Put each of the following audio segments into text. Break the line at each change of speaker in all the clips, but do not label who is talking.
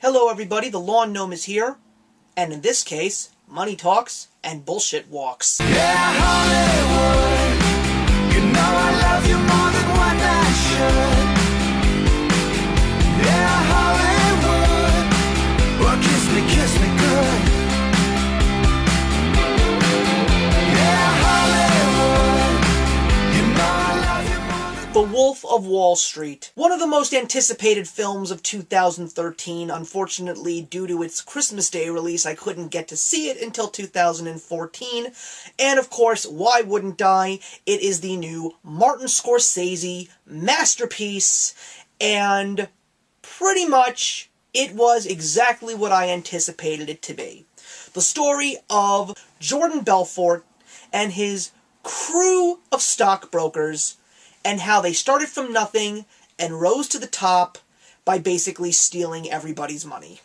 Hello everybody, the Lawn Gnome is here, and in this case, money talks and bullshit walks.
Yeah, Hollywood, you know I love you more than what I should. Yeah, Hollywood, well kiss me good. Yeah, Hollywood, you know I love you more than...
The Wolf of Wall Street. One of the most anticipated films of 2013. Unfortunately, due to its Christmas Day release, I couldn't get to see it until 2014. And of course, why wouldn't I? It is the new Martin Scorsese masterpiece, and pretty much it was exactly what I anticipated it to be. The story of Jordan Belfort and his crew of stockbrokers, and how they started from nothing and rose to the top by basically stealing everybody's money.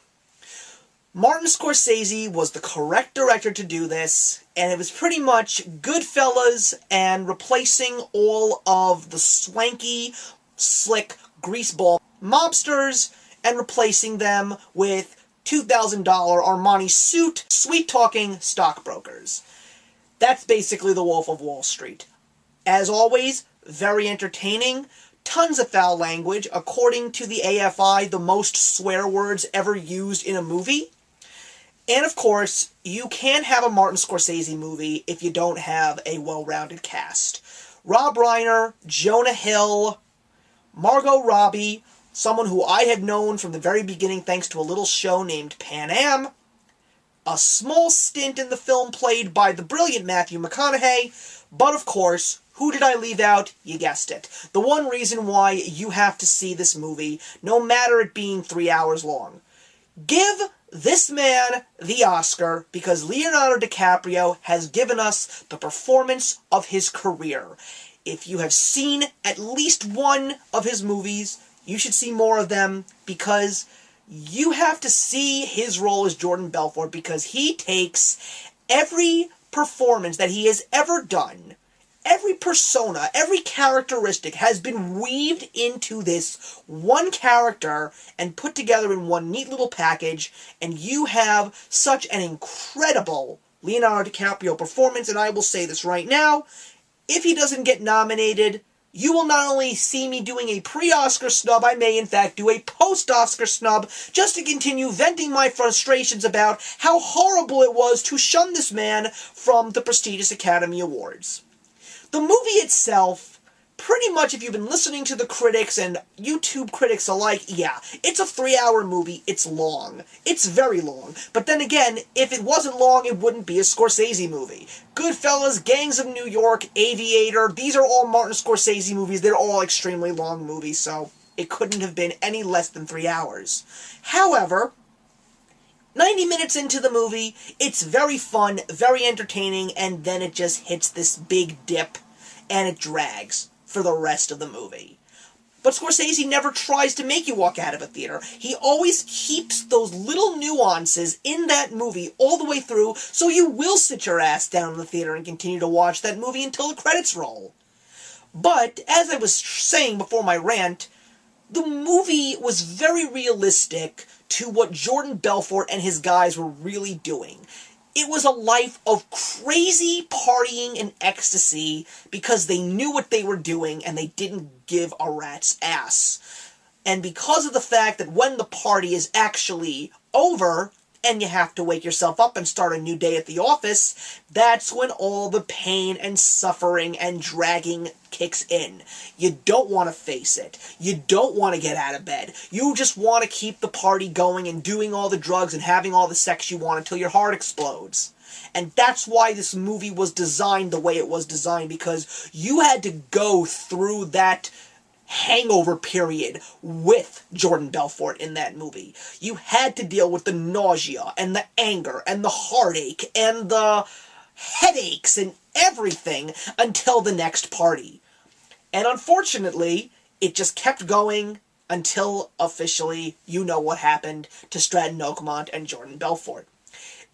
Martin Scorsese was the correct director to do this, and it was pretty much Goodfellas and replacing all of the swanky, slick, greaseball mobsters and replacing them with $2,000 Armani suit, sweet-talking stockbrokers. That's basically The Wolf of Wall Street. As always, very entertaining, tons of foul language, according to the AFI, the most swear words ever used in a movie. And of course, you can't have a Martin Scorsese movie if you don't have a well-rounded cast. Rob Reiner, Jonah Hill, Margot Robbie, someone who I have known from the very beginning thanks to a little show named Pan Am, a small stint in the film played by the brilliant Matthew McConaughey, but of course, who did I leave out? You guessed it. The one reason why you have to see this movie, no matter it being 3 hours long. Give this man the Oscar because Leonardo DiCaprio has given us the performance of his career. If you have seen at least one of his movies, you should see more of them because you have to see his role as Jordan Belfort because he takes every performance that he has ever done. Every persona, every characteristic has been weaved into this one character and put together in one neat little package, and you have such an incredible Leonardo DiCaprio performance, and I will say this right now, if he doesn't get nominated, you will not only see me doing a pre-Oscar snub, I may in fact do a post-Oscar snub, just to continue venting my frustrations about how horrible it was to shun this man from the prestigious Academy Awards. The movie itself, pretty much if you've been listening to the critics and YouTube critics alike, yeah, it's a 3-hour movie, it's long. It's very long. But then again, if it wasn't long, it wouldn't be a Scorsese movie. Goodfellas, Gangs of New York, Aviator, these are all Martin Scorsese movies, they're all extremely long movies, so it couldn't have been any less than 3 hours. However, 90 minutes into the movie, it's very fun, very entertaining, and then it just hits this big dip, and it drags for the rest of the movie. But Scorsese never tries to make you walk out of a theater. He always keeps those little nuances in that movie all the way through, so you will sit your ass down in the theater and continue to watch that movie until the credits roll. But, as I was saying before my rant, the movie was very realistic to what Jordan Belfort and his guys were really doing. It was a life of crazy partying and ecstasy because they knew what they were doing and they didn't give a rat's ass. And because of the fact that when the party is actually over and you have to wake yourself up and start a new day at the office, that's when all the pain and suffering and dragging kicks in. You don't want to face it. You don't want to get out of bed. You just want to keep the party going and doing all the drugs and having all the sex you want until your heart explodes. And that's why this movie was designed the way it was designed, because you had to go through that hangover period with Jordan Belfort in that movie. You had to deal with the nausea and the anger and the heartache and the headaches and everything until the next party. And unfortunately, it just kept going until officially you know what happened to Stratton Oakmont and Jordan Belfort.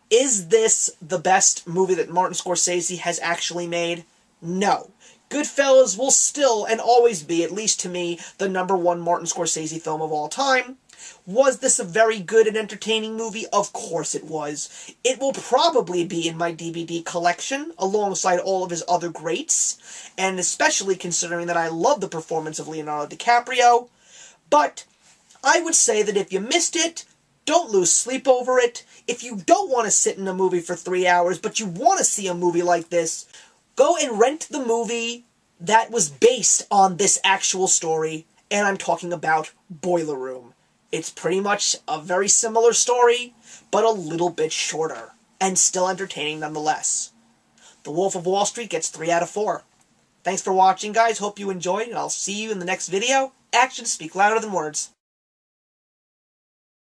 Is this the best movie that Martin Scorsese has actually made? No. Goodfellas will still and always be, at least to me, the #1 Martin Scorsese film of all time. Was this a very good and entertaining movie? Of course it was. It will probably be in my DVD collection, alongside all of his other greats, and especially considering that I love the performance of Leonardo DiCaprio. But I would say that if you missed it, don't lose sleep over it. If you don't want to sit in a movie for 3 hours, but you want to see a movie like this, go and rent the movie that was based on this actual story, and I'm talking about Boiler Room. It's pretty much a very similar story, but a little bit shorter, and still entertaining nonetheless. The Wolf of Wall Street gets 3 out of 4. Thanks for watching, guys. Hope you enjoyed, and I'll see you in the next video. Actions speak louder than words.